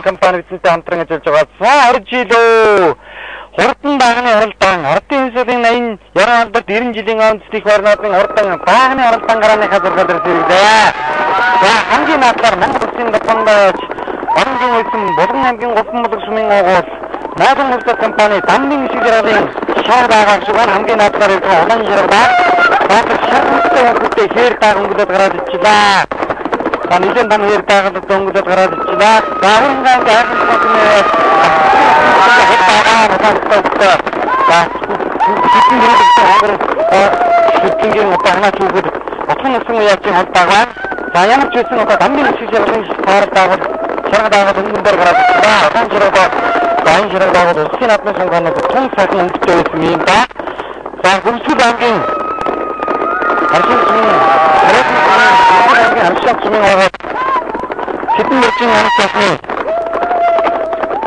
компани бидэнтэй хамтран ажиллаж байгаа. За орж илөө. Хурдан дагны оролдон Ардын хэсгийн 80 яран алдарт 90 жилийн онцлог байрнаадын хурдан дагны оролдон гарааны хазуургаар зэрэглээ. За хамгийн наадаар Монгол Улсын гапангаач Оронгийн улсын Булган аймгийн Гуфан мулаг сумын агуул Найдан хувьсгал компани Дамбын ишиг жаргалын шар дагаах шуган хамгийн наадаар ирэх улаан жаргалаа баатар шармттай хүүхдээ хээр дааг өнгөлөд гараад ичлээ. За нэгэн дан хээр даагаад өнгөлөд гараад ичлээ. За хингаан гайхалтай шүтэнгийн утгаанаа чүгэл утган насан уяачийн холбаагаа за ямар ч үсэн одоо Дамбын ишиг жаргалын шар дагаад өнгөлөд гараад ичлээ. Улаан жаргалаа энэ жиргал улсын наадмын сонгоонод тун сайхан өнгөтэй байсан юм да. За Гүмсгэл аймгийн Аршин сумын ороод хэдэн мөржин амт ясны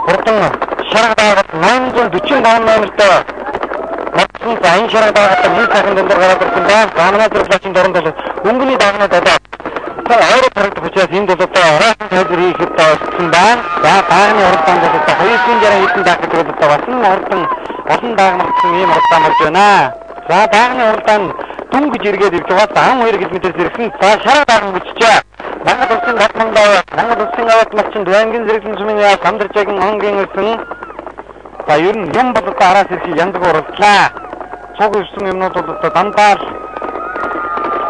хурдан шарга дагаад 845 номертой матсан за энэ шарга дагаад нэг сайхан дэндэр гараад ирсэн да. Ганаа зэрлэгийн дорн бол өнгөний дагнаа дадаа. За аваад харагдах учраас энэ бол одоо ороосон тайлбар хийхэд болсон байна. За дагны уралдаан бол одоо 260 хэдэн даг гэдэг бол одоо басан уралдаан олон дагнагдсан ийм уралдаан болж байна. За дагны уралдаан дүн гэж эргээд ирж байгаа 12 км-ээс ирсэн. За шарга дагна биччихэ. Монгол Улсын Батмангай Монгол Улсын аваад малчин Дуангийн зэрэглэн сумын яа Самдарчаагийн онгийн үлсэн. За ер нь юм бол одоо араас ирэх яндаг уралдлаа. Цуг ирсэн юмнууд бол одоо дандаа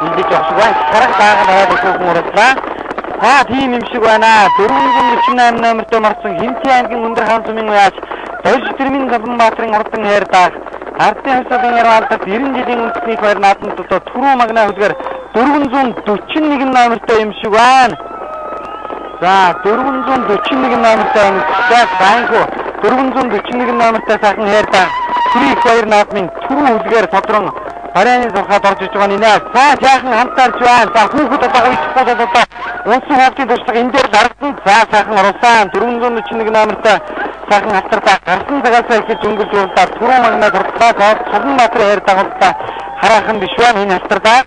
ингэж явсан. Шарга даагаад аваад уралдлаа. За тийм юм шиг байна. 448 номертой марсан Хинтээ аймгийн Өндөр хаан сумын яач Дольж Тэрмийн Галанбаатарын урдан хайр дааг Ардын хэсгийн яран алдарт 90 жилийн үндэсний баяр наадмд одоо түрүү магнаа хүлгээр 441 номертой юм шиг байна. За 441 номертой юм. За сайнхуу 441 номертой сайхан хайр дааг түрүү их баяр наадмын түрүү хүлгээр тодрон Барайны сурхаад орж иж байгаа нэ. За сайхан хамтаарч байна. За хүүхэд одоо уйчихгүй одоо унсан хүүхдийн туршлага энэ дээр харагдсан. За сайхан оруулсан 441 номертой сайхан халтартаа гарсан цагаасаа ихэж өнгөрч явуулдаа түрүү магнаа дурдлаа. За Суланбаатарын хайр дагуулдаа хараахан биш байна энэ халтартаа.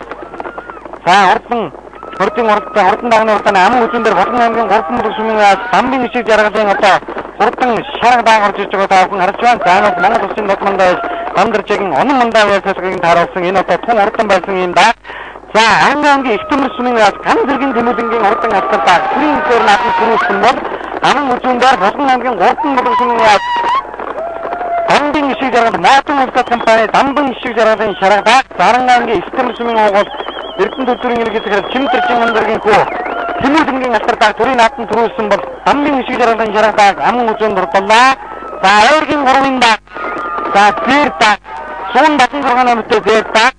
За хурдын дагны уртаа аман үзүүн дээр Булган аймгийн Гуфан мулаг сумын Дамбын ишиг жаргалын одоо хурдан шарга дааг орж иж байгаа таавхан харж байна. За энэ Монгол Улсын Батмангай Самдарчаагийн онон мандаа байсалгыг тааруулсан энэ одоо тун урдан байсан юм да. За аймгийн Ихтэмэр сумын ган зэргийн тэмүүлэнгийн урдан халтартаа бүрийн зөөр наадмын түрүүлсэн бол аман үзүүн дээр Булган аймгийн Гуфан мулаг сумын Дамбын ишиг жаргал Найдан хувьсгал компани Дамбын ишиг жаргалын шарга дааг Заран аймгийн Ихтэмэр сумын агуул Эрдэнэ төдөрийн иргэдэгээр Чимдэржин өндргийн хүү тэмүүлэнгийн халтартаа төрийн наадмын түрүүлсэн бол Дамбын ишиг жаргалын шарга дааг аман үзүүн дурдлаа. За аймгийн 3-ын дааг за зэр дааг 176 номертой зэр дааг.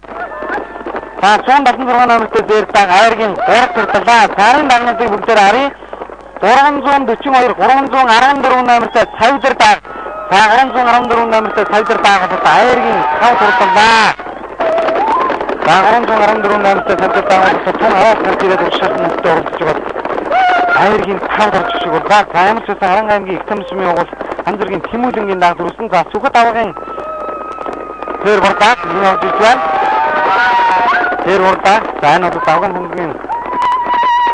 За 176 номертой зэр дааг аймгийн 3 дурдлаа. Сарын дагнуудыг бүгдээр харъя. 342 314 номертой цавдар дааг. За 314 номертой цавдар дааг бол аймгийн 5 дурдлаа. За 314 номертой цавдар дааг бол тун аваад ирээд уршаалтын нөтөд оролцож байгаа. Аймгийн 5 орж шиг бол за ямар ч байсан Харан аймгийн Ихтэмэр сумын агуул хан зэргийн Тэмүүлэнгийн дааг дүрсэн. За Сүхбат авгын тэр урдааг энэ орж иж байна. Тэр урдааг за энэ бол давган хөнгөн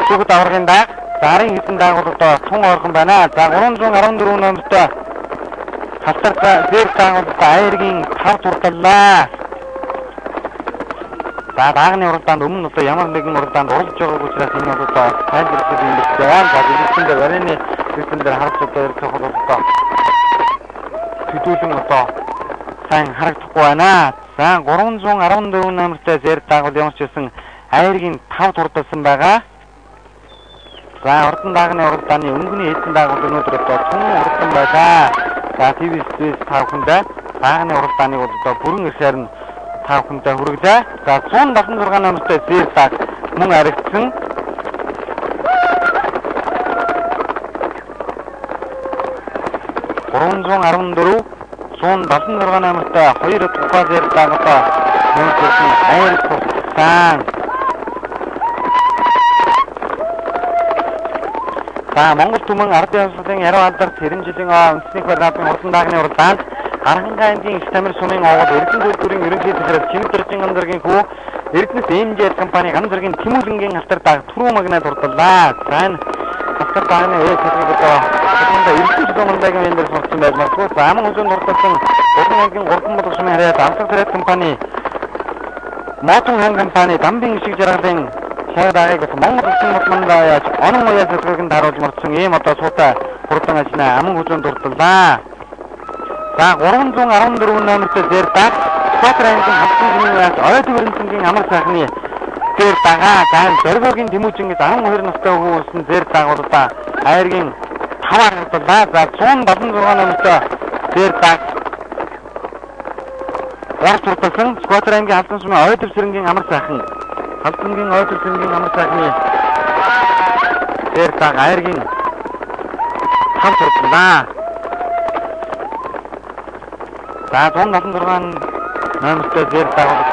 Сүхбат авгын дааг зарын хэдэн дааг бол одоо тун орхон байна. За 314 номертой халтартаа зэр дааг бол аймгийн 5 дурдлаа. За даагны уралдаанд өмнө одоо ямар нэгэн уралдаанд оролцож байгааг учраас энэ бол одоо тайлбарлах юм биш байна. За дэлгэцэн дээр барайны дэлгэцэн дээр харж одоо ирэх бол одоо төдийлөн одоо сайн харагдахгүй байна. За 314 номертой зэр дааг бол ямар ч байсан аймгийн 5 дурдсан байгаа. За урдан даагны уралдааны өнгөний хэдэн дааг бол өнөөдөр одоо тун уралдан байлаа. За ТV-с тавхандаа даагны уралдааныг бол одоо бүрэн эсээр нь тавхандаа хүргэлээ. За 176 номертой зэр дааг мөн харагдсан. $314 176 номертой 2 тухай зэр дааг одоо мөн төрсөн аяр туссан. За Монгол түмэн Ардын хэсгийн яруу алдарт 90 жилийн үндэсний баяр наадмын урдан даагны уралдаанд Гархан аймгийн Ихтэмэр сумын агуул Эрдэнэ төдөрийн ерөнхий захирал Чимдэржин өндргийн хүү Эрдэнэс МЖ компани ган зэргийн Тэмүүлэнгийн халтар дааг түрүү магнаа дурдлаа. За энэ халтар даагны ээж хэлбэг одоо орнында 9 номердагийн вендор сурсан байж магадгүй. За аман хүзүүнд дуртсан Улаан ангийн 3 мод тушмын харьяа Амсаг Царайт компани Мотон хан компани Дамбин ишиг жаргалын шаадагийг Монгол улсын модмандаа яаж онон уяа зөвхөн харуулж мордсон ийм одоо суутай хурдан ажнаа аман хүзүүнд дурдлаа. За 314 номертой зэр даг Скватрангийн хавцгийн яаж ойд өрнцгийн амар сайхны зэр дагаа зайн Зоригогийн Тэмүүжингээс 12 настай хүүсэн зэр дагуулдаа хайргийн 5 хавцлаа. За 176 номертой зэр даг Орос урдсан Скватрангийн алдан сумын ойд өвсрэнгийн амар сайхан Халдынгийн ойд өвсрэнгийн амар сайхны зэр даг хайргийн 5 хавцлаа. За 176 номертой зэр дагуулдаа